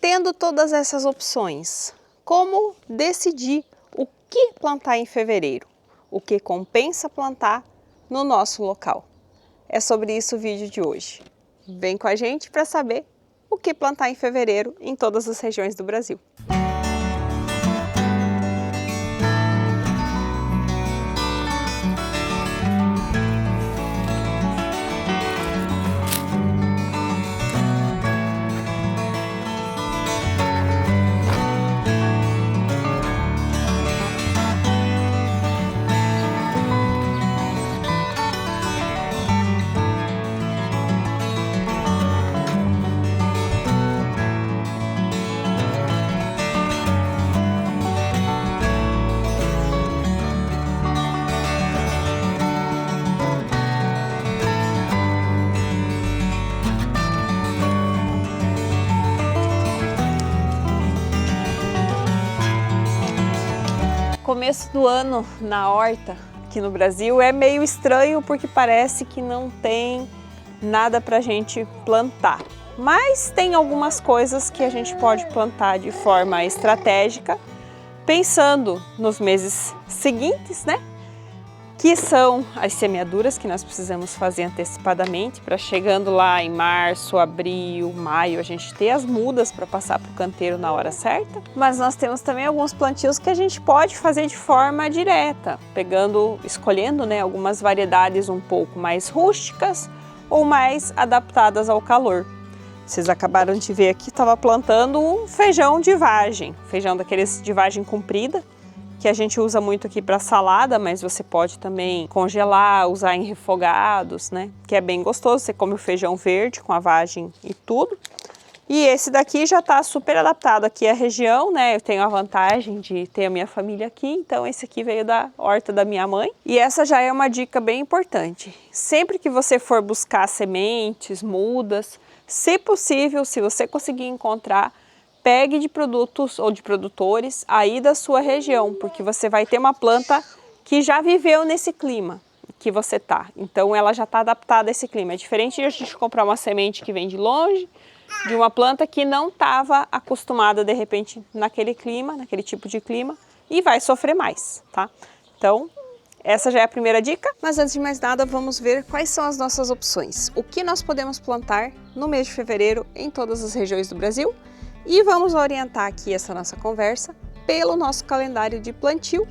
Tendo todas essas opções, como decidir o que plantar em fevereiro? O que compensa plantar no nosso local? É sobre isso o vídeo de hoje. Vem com a gente para saber o que plantar em fevereiro em todas as regiões do Brasil. Começo do ano na horta aqui no Brasil é meio estranho porque parece que não tem nada para a gente plantar. Mas tem algumas coisas que a gente pode plantar de forma estratégica, pensando nos meses seguintes, né? Que são as semeaduras que nós precisamos fazer antecipadamente para chegando lá em março, abril, maio, a gente ter as mudas para passar para o canteiro na hora certa. Mas nós temos também alguns plantios que a gente pode fazer de forma direta, escolhendo, né, algumas variedades um pouco mais rústicas ou mais adaptadas ao calor. Vocês acabaram de ver aqui, estava plantando um feijão de vagem, feijão daqueles de vagem comprida, que a gente usa muito aqui para salada, mas você pode também congelar, usar em refogados, né? Que é bem gostoso, você come o feijão verde com a vagem e tudo. E esse daqui já está super adaptado aqui à região, né? Eu tenho a vantagem de ter a minha família aqui, então esse aqui veio da horta da minha mãe. E essa já é uma dica bem importante. Sempre que você for buscar sementes, mudas, se possível, se você conseguir encontrar, pegue de produtos ou de produtores aí da sua região, porque você vai ter uma planta que já viveu nesse clima que você tá. Então ela já está adaptada a esse clima. É diferente de a gente comprar uma semente que vem de longe, de uma planta que não estava acostumada de repente naquele clima, naquele tipo de clima, e vai sofrer mais, tá? Então essa já é a primeira dica. Mas antes de mais nada, vamos ver quais são as nossas opções. O que nós podemos plantar no mês de fevereiro em todas as regiões do Brasil? E vamos orientar aqui essa nossa conversa pelo nosso calendário de plantio,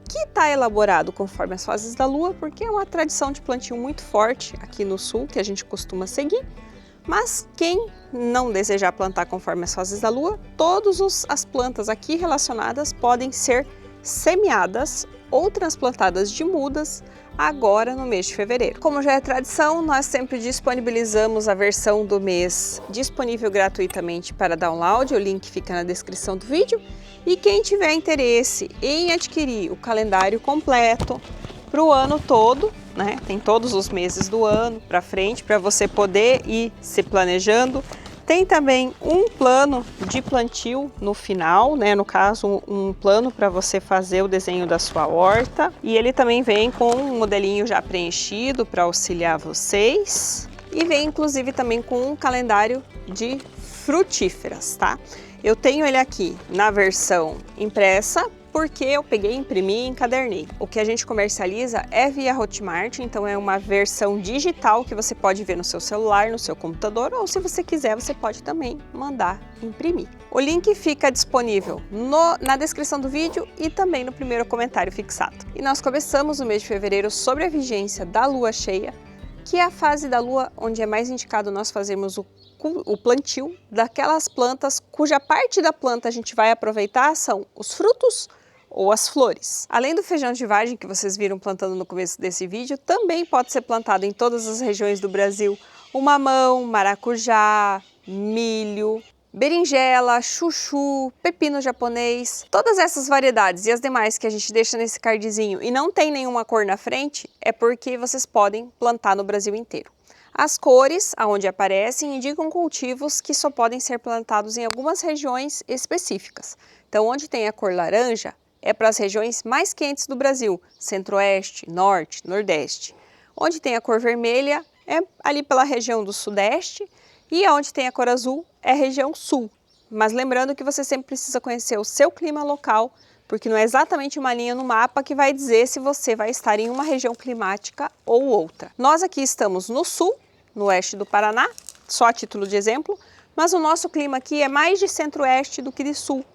que está elaborado conforme as fases da lua, porque é uma tradição de plantio muito forte aqui no sul, que a gente costuma seguir. Mas quem não desejar plantar conforme as fases da lua, todas as plantas aqui relacionadas podem ser semeadas ou transplantadas de mudas agora no mês de fevereiro. Como já é tradição, nós sempre disponibilizamos a versão do mês disponível gratuitamente para download, o link fica na descrição do vídeo. E quem tiver interesse em adquirir o calendário completo para o ano todo, né? Tem todos os meses do ano para frente para você poder ir se planejando. Tem também um plano de plantio no final, né? No caso, um plano para você fazer o desenho da sua horta. E ele também vem com um modelinho já preenchido para auxiliar vocês. E vem inclusive também com um calendário de frutíferas, tá? Eu tenho ele aqui na versão impressa, porque eu peguei, imprimi e encadernei. O que a gente comercializa é via Hotmart, então é uma versão digital que você pode ver no seu celular, no seu computador, ou se você quiser, você pode também mandar imprimir. O link fica disponível na descrição do vídeo e também no primeiro comentário fixado. E nós começamos o mês de fevereiro sobre a vigência da lua cheia, que é a fase da lua onde é mais indicado nós fazermos o plantio daquelas plantas cuja parte da planta a gente vai aproveitar são os frutos ou as flores. Além do feijão de vagem que vocês viram plantando no começo desse vídeo, também pode ser plantado em todas as regiões do Brasil o mamão, maracujá, milho, berinjela, chuchu, pepino japonês. Todas essas variedades e as demais que a gente deixa nesse cardzinho e não tem nenhuma cor na frente, é porque vocês podem plantar no Brasil inteiro. As cores, aonde aparecem, indicam cultivos que só podem ser plantados em algumas regiões específicas. Então, onde tem a cor laranja, é para as regiões mais quentes do Brasil, centro-oeste, norte, nordeste. Onde tem a cor vermelha, é ali pela região do sudeste, e onde tem a cor azul, é a região sul. Mas lembrando que você sempre precisa conhecer o seu clima local, porque não é exatamente uma linha no mapa que vai dizer se você vai estar em uma região climática ou outra. Nós aqui estamos no sul, no oeste do Paraná, só a título de exemplo, mas o nosso clima aqui é mais de centro-oeste do que de sul.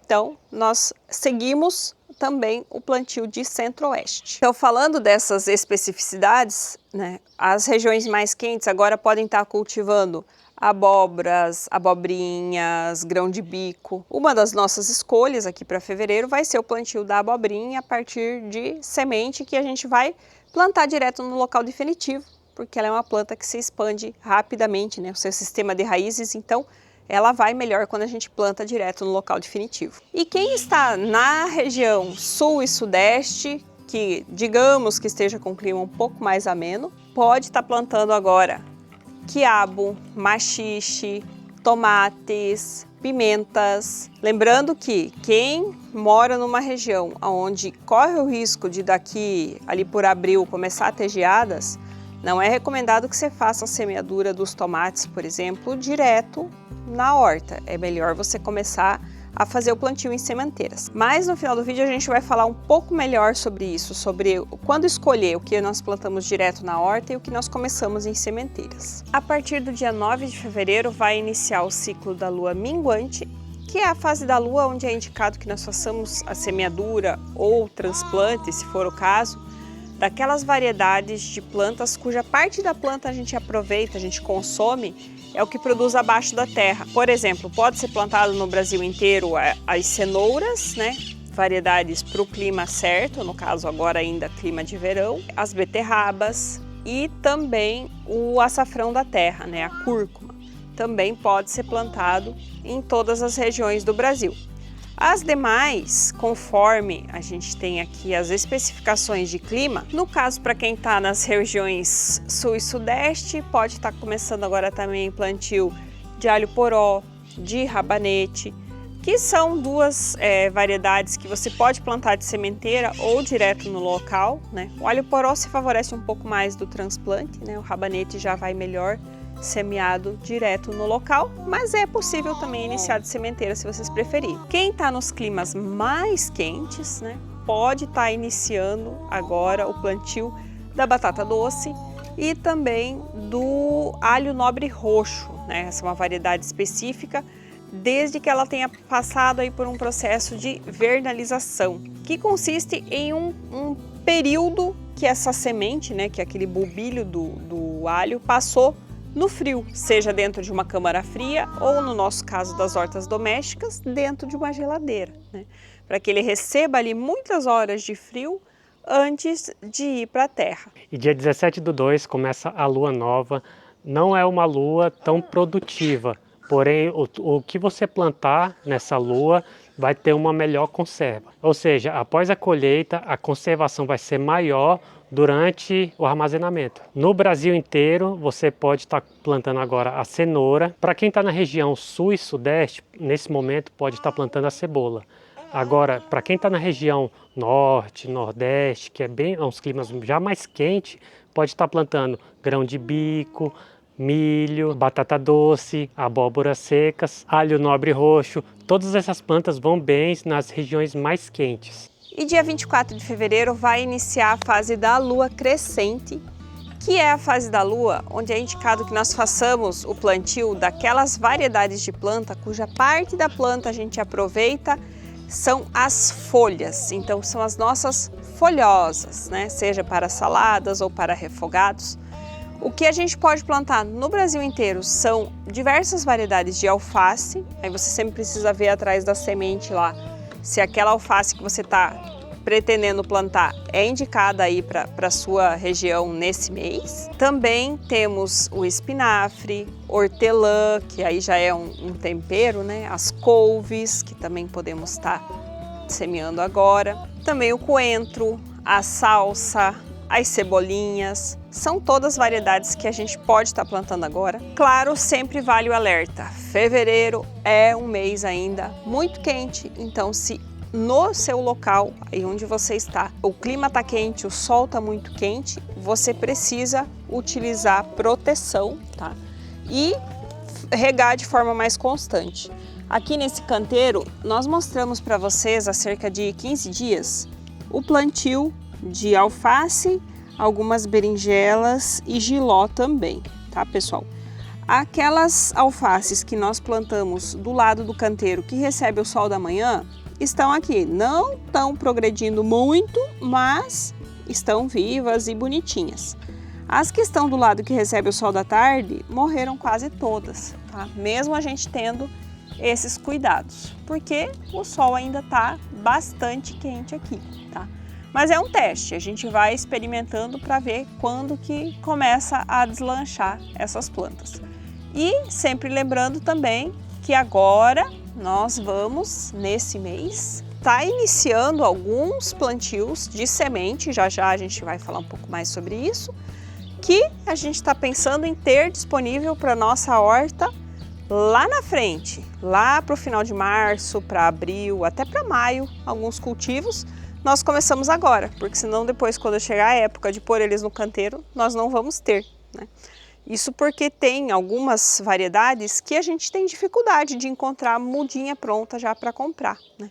Então, nós seguimos também o plantio de centro-oeste. Então, falando dessas especificidades, né, as regiões mais quentes agora podem estar cultivando abóboras, abobrinhas, grão de bico. Uma das nossas escolhas aqui para fevereiro vai ser o plantio da abobrinha a partir de semente que a gente vai plantar direto no local definitivo, porque ela é uma planta que se expande rapidamente, né, o seu sistema de raízes, então ela vai melhor quando a gente planta direto no local definitivo. E quem está na região sul e sudeste, que digamos que esteja com um clima um pouco mais ameno, pode estar plantando agora quiabo, maxixe, tomates, pimentas. Lembrando que quem mora numa região onde corre o risco de daqui ali por abril começar a ter geadas, não é recomendado que você faça a semeadura dos tomates, por exemplo, direto na horta. É melhor você começar a fazer o plantio em sementeiras. Mas no final do vídeo a gente vai falar um pouco melhor sobre isso, sobre quando escolher o que nós plantamos direto na horta e o que nós começamos em sementeiras. A partir do dia 9 de fevereiro vai iniciar o ciclo da lua minguante, que é a fase da lua onde é indicado que nós façamos a semeadura ou transplante, se for o caso, daquelas variedades de plantas cuja parte da planta a gente aproveita, a gente consome, é o que produz abaixo da terra. Por exemplo, pode ser plantado no Brasil inteiro as cenouras, né? Variedades para o clima certo, no caso agora ainda clima de verão, as beterrabas e também o açafrão da terra, né? A cúrcuma. Também pode ser plantado em todas as regiões do Brasil. As demais, conforme a gente tem aqui as especificações de clima, no caso para quem está nas regiões sul e sudeste, pode estar começando agora também plantio de alho poró, de rabanete, que são duas variedades que você pode plantar de sementeira ou direto no local, né? O alho poró se favorece um pouco mais do transplante, né? O rabanete já vai melhor semeado direto no local, mas é possível também iniciar de sementeira se vocês preferirem. Quem está nos climas mais quentes, né, pode estar iniciando agora o plantio da batata doce e também do alho nobre roxo, né? Essa é uma variedade específica, desde que ela tenha passado aí por um processo de vernalização, que consiste em um período que essa semente, né, que é aquele bulbilho do alho, passou no frio, seja dentro de uma câmara fria ou, no nosso caso das hortas domésticas, dentro de uma geladeira, né? Para que ele receba ali muitas horas de frio antes de ir para a terra. E dia 17/2 começa a lua nova. Não é uma lua tão produtiva, porém o que você plantar nessa lua vai ter uma melhor conserva. Ou seja, após a colheita, a conservação vai ser maior durante o armazenamento. No Brasil inteiro, você pode estar plantando agora a cenoura. Para quem está na região sul e sudeste, nesse momento pode estar plantando a cebola. Agora, para quem está na região norte, nordeste, que é uns climas já mais quentes, pode estar plantando grão de bico, milho, batata doce, abóboras secas, alho nobre roxo. Todas essas plantas vão bem nas regiões mais quentes. E dia 24 de fevereiro vai iniciar a fase da lua crescente, que é a fase da lua onde é indicado que nós façamos o plantio daquelas variedades de planta cuja parte da planta a gente aproveita são as folhas. Então são as nossas folhosas, né? Seja para saladas ou para refogados. O que a gente pode plantar no Brasil inteiro são diversas variedades de alface. Aí você sempre precisa ver atrás da semente lá se aquela alface que você está pretendendo plantar é indicada aí para a sua região nesse mês. Também temos o espinafre, hortelã, que aí já é um tempero, né? As couves, que também podemos estar semeando agora. Também o coentro, a salsa, as cebolinhas. São todas variedades que a gente pode estar plantando agora. Claro, sempre vale o alerta. Fevereiro é um mês ainda muito quente, então se no seu local, aí onde você está, o clima está quente, o sol está muito quente, você precisa utilizar proteção, tá? E regar de forma mais constante. Aqui nesse canteiro, nós mostramos para vocês há cerca de 15 dias o plantio de alface, algumas berinjelas e jiló também, tá, pessoal? Aquelas alfaces que nós plantamos do lado do canteiro que recebe o sol da manhã estão aqui, não estão progredindo muito, mas estão vivas e bonitinhas. As que estão do lado que recebe o sol da tarde morreram quase todas, tá? Mesmo a gente tendo esses cuidados, porque o sol ainda está bastante quente aqui, tá? Mas é um teste, a gente vai experimentando para ver quando que começa a deslanchar essas plantas. E sempre lembrando também que agora nós vamos, nesse mês, tá iniciando alguns plantios de semente, já já a gente vai falar um pouco mais sobre isso, que a gente está pensando em ter disponível para nossa horta lá na frente, lá para o final de março, para abril, até para maio, alguns cultivos, nós começamos agora, porque senão depois, quando chegar a época de pôr eles no canteiro, nós não vamos ter, né? Isso porque tem algumas variedades que a gente tem dificuldade de encontrar mudinha pronta já para comprar, né?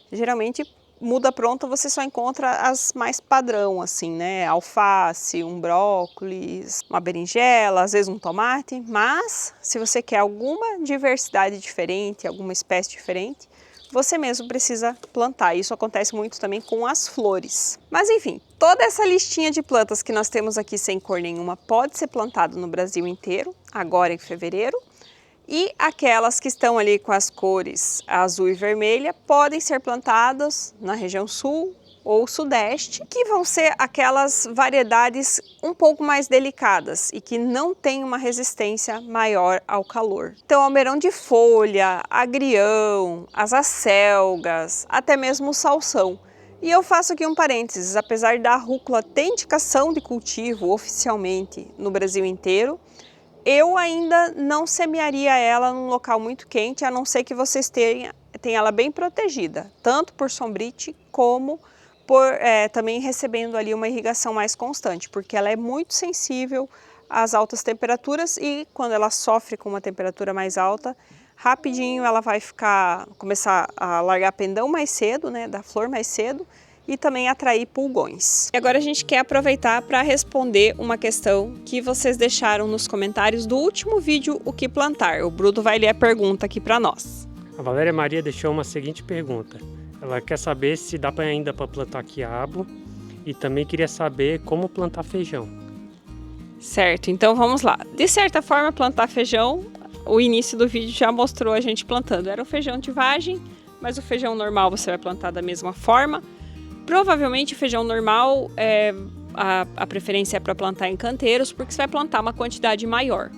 Geralmente, muda pronta você só encontra as mais padrão, assim, né? Alface, um brócolis, uma berinjela, às vezes um tomate. Mas, se você quer alguma diversidade diferente, alguma espécie diferente, você mesmo precisa plantar. Isso acontece muito também com as flores. Mas enfim, toda essa listinha de plantas que nós temos aqui sem cor nenhuma pode ser plantado no Brasil inteiro, agora em fevereiro. E aquelas que estão ali com as cores azul e vermelha podem ser plantadas na região sul ou sudeste, que vão ser aquelas variedades um pouco mais delicadas e que não têm uma resistência maior ao calor. Então, almeirão de folha, agrião, as acelgas, até mesmo o salsão. E eu faço aqui um parênteses, apesar da rúcula ter indicação de cultivo oficialmente no Brasil inteiro, eu ainda não semearia ela num local muito quente, a não ser que vocês tenham ela bem protegida, tanto por sombrite como por também recebendo ali uma irrigação mais constante, porque ela é muito sensível às altas temperaturas e quando ela sofre com uma temperatura mais alta, rapidinho ela vai começar a largar pendão mais cedo, né, da flor mais cedo, e também atrair pulgões. E agora a gente quer aproveitar para responder uma questão que vocês deixaram nos comentários do último vídeo, O que plantar. O Bruno vai ler a pergunta aqui para nós. A Valéria Maria deixou uma seguinte pergunta. Ela quer saber se dá ainda para plantar quiabo e também queria saber como plantar feijão. Certo, então vamos lá. De certa forma, plantar feijão, o início do vídeo já mostrou a gente plantando. Era o feijão de vagem, mas o feijão normal você vai plantar da mesma forma. Provavelmente o feijão normal, a preferência é para plantar em canteiros, porque você vai plantar uma quantidade maior.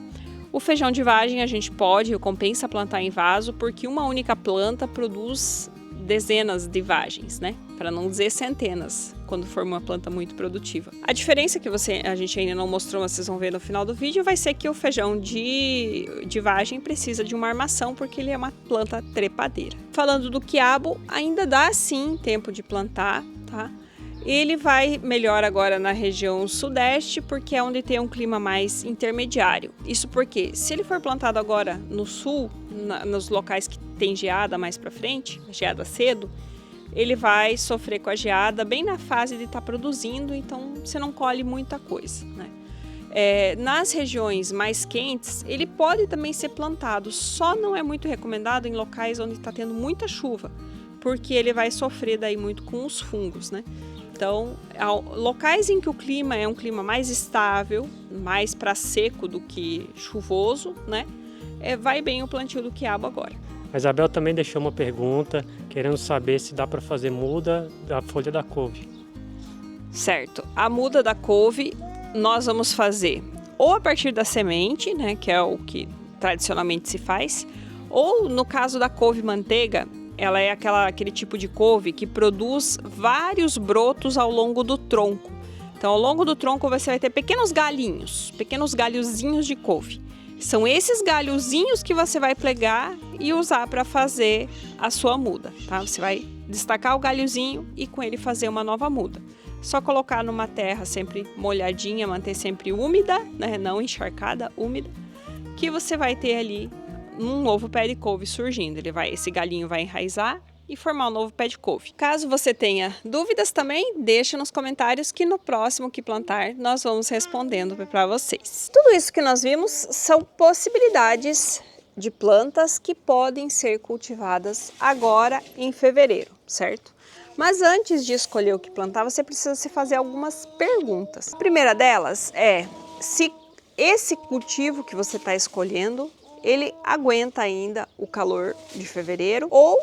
O feijão de vagem a gente compensa plantar em vaso, porque uma única planta produz dezenas de vagens, né? Para não dizer centenas, quando for uma planta muito produtiva. A diferença que a gente ainda não mostrou, mas vocês vão ver no final do vídeo, vai ser que o feijão de vagem precisa de uma armação, porque ele é uma planta trepadeira. Falando do quiabo, ainda dá sim tempo de plantar, tá? Ele vai melhor agora na região sudeste, porque é onde tem um clima mais intermediário. Isso porque, se ele for plantado agora no sul, nos locais que tem geada mais para frente, geada cedo, ele vai sofrer com a geada bem na fase de estar produzindo, então você não colhe muita coisa, né? Nas regiões mais quentes, ele pode também ser plantado, só não é muito recomendado em locais onde está tendo muita chuva, porque ele vai sofrer daí muito com os fungos, né? Então, locais em que o clima é um clima mais estável, mais para seco do que chuvoso, né? Vai bem o plantio do quiabo agora. A Isabel também deixou uma pergunta, querendo saber se dá para fazer muda da folha da couve. Certo, a muda da couve nós vamos fazer ou a partir da semente, né, que é o que tradicionalmente se faz, ou no caso da couve manteiga, ela é aquele tipo de couve que produz vários brotos ao longo do tronco. Então, ao longo do tronco você vai ter pequenos galhozinhos de couve. São esses galhozinhos que você vai pegar e usar para fazer a sua muda, tá? Você vai destacar o galhozinho e com ele fazer uma nova muda. Só colocar numa terra sempre molhadinha, manter sempre úmida, né? Não encharcada, úmida, que você vai ter ali um novo pé de couve surgindo. Esse galinho vai enraizar e formar um novo pé de couve. Caso você tenha dúvidas também, deixa nos comentários que no próximo Que Plantar nós vamos respondendo para vocês. Tudo isso que nós vimos são possibilidades de plantas que podem ser cultivadas agora em fevereiro, certo? Mas antes de escolher o que plantar, você precisa se fazer algumas perguntas. A primeira delas é se esse cultivo que você está escolhendo, ele aguenta ainda o calor de fevereiro, ou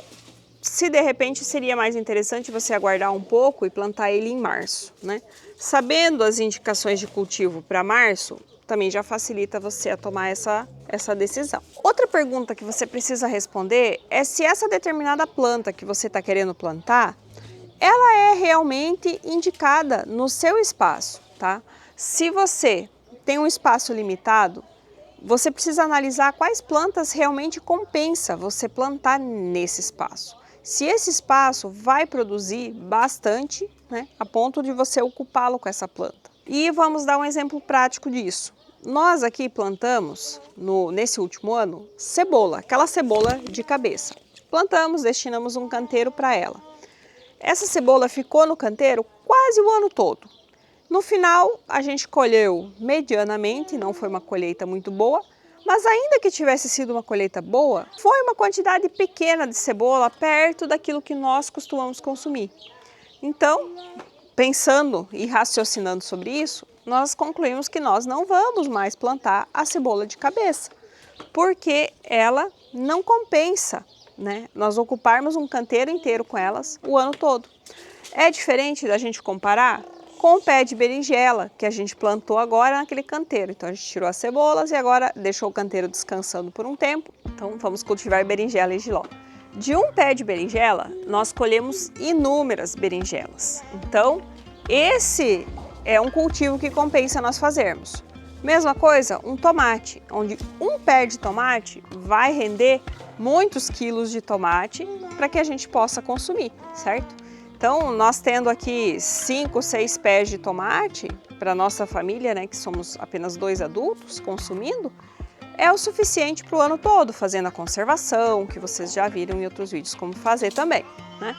se de repente seria mais interessante você aguardar um pouco e plantar ele em março, né? Sabendo as indicações de cultivo para março, também já facilita você a tomar essa decisão. Outra pergunta que você precisa responder é se essa determinada planta que você está querendo plantar, ela é realmente indicada no seu espaço, tá? Se você tem um espaço limitado, você precisa analisar quais plantas realmente compensa você plantar nesse espaço. Se esse espaço vai produzir bastante, né, a ponto de você ocupá-lo com essa planta. E vamos dar um exemplo prático disso. Nós aqui plantamos, nesse último ano, cebola, aquela cebola de cabeça. Plantamos, destinamos um canteiro para ela. Essa cebola ficou no canteiro quase o ano todo. No final, a gente colheu medianamente, não foi uma colheita muito boa, mas ainda que tivesse sido uma colheita boa, foi uma quantidade pequena de cebola perto daquilo que nós costumamos consumir. Então, pensando e raciocinando sobre isso, nós concluímos que nós não vamos mais plantar a cebola de cabeça, porque ela não compensa, né, nós ocuparmos um canteiro inteiro com elas o ano todo. É diferente da gente comparar com o pé de berinjela que a gente plantou agora naquele canteiro. Então a gente tirou as cebolas e agora deixou o canteiro descansando por um tempo. Então vamos cultivar berinjela e jiló. De um pé de berinjela, nós colhemos inúmeras berinjelas. Então esse é um cultivo que compensa nós fazermos. Mesma coisa, um tomate, onde um pé de tomate vai render muitos quilos de tomate para que a gente possa consumir, certo? Então, nós tendo aqui 5, 6 pés de tomate para nossa família, né, que somos apenas 2 adultos consumindo, é o suficiente para o ano todo, fazendo a conservação, que vocês já viram em outros vídeos como fazer também, né?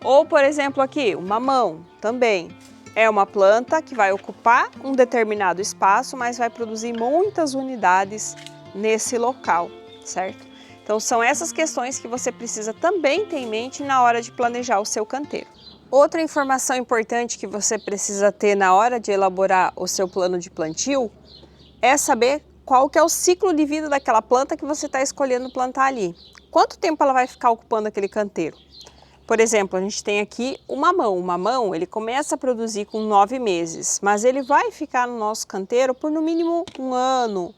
Ou, por exemplo, aqui, o mamão também é uma planta que vai ocupar um determinado espaço, mas vai produzir muitas unidades nesse local, certo? Então são essas questões que você precisa também ter em mente na hora de planejar o seu canteiro. Outra informação importante que você precisa ter na hora de elaborar o seu plano de plantio é saber qual que é o ciclo de vida daquela planta que você está escolhendo plantar ali. Quanto tempo ela vai ficar ocupando aquele canteiro? Por exemplo, a gente tem aqui o mamão. O mamão, ele começa a produzir com 9 meses, mas ele vai ficar no nosso canteiro por no mínimo um ano,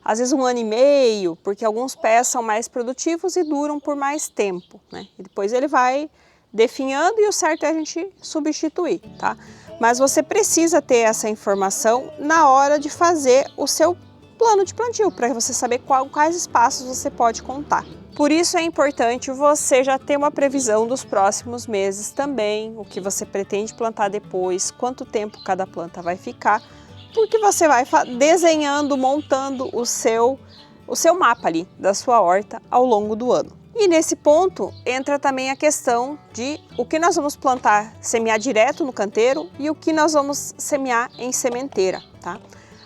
às vezes 1 ano e meio, porque alguns pés são mais produtivos e duram por mais tempo, né? E depois ele vai definhando e o certo é a gente substituir, tá? Mas você precisa ter essa informação na hora de fazer o seu plano de plantio, para você saber quais espaços você pode contar. Por isso é importante você já ter uma previsão dos próximos meses também, o que você pretende plantar depois, quanto tempo cada planta vai ficar, porque você vai desenhando, montando o seu mapa ali da sua horta ao longo do ano. E nesse ponto entra também a questão de o que nós vamos plantar, semear direto no canteiro e o que nós vamos semear em sementeira, tá?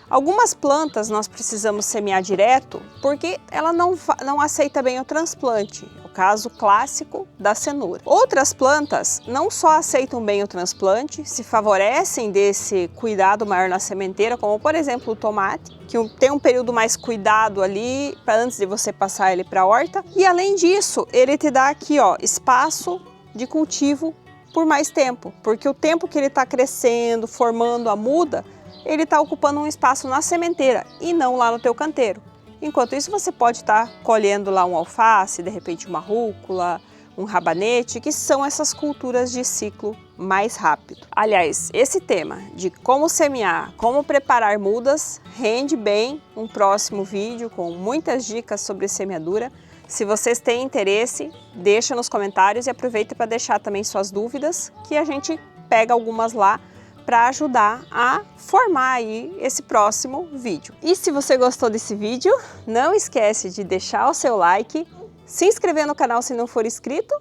Algumas plantas nós precisamos semear direto porque ela não aceita bem o transplante, o caso clássico da cenoura. Outras plantas não só aceitam bem o transplante, se favorecem desse cuidado maior na sementeira, como por exemplo o tomate, que tem um período mais cuidado ali antes de você passar ele para a horta. E além disso, ele te dá aqui, ó, espaço de cultivo por mais tempo, porque o tempo que ele está crescendo, formando a muda, ele está ocupando um espaço na sementeira e não lá no teu canteiro. Enquanto isso, você pode estar colhendo lá um alface, de repente uma rúcula, um rabanete, que são essas culturas de ciclo mais rápido. Aliás, esse tema de como semear, como preparar mudas, rende bem um próximo vídeo com muitas dicas sobre semeadura. Se vocês têm interesse, deixa nos comentários e aproveita para deixar também suas dúvidas, que a gente pega algumas lá para ajudar a formar aí esse próximo vídeo. E se você gostou desse vídeo, não esquece de deixar o seu like, se inscrever no canal se não for inscrito,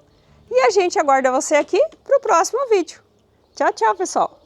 e a gente aguarda você aqui para o próximo vídeo. Tchau, tchau, pessoal!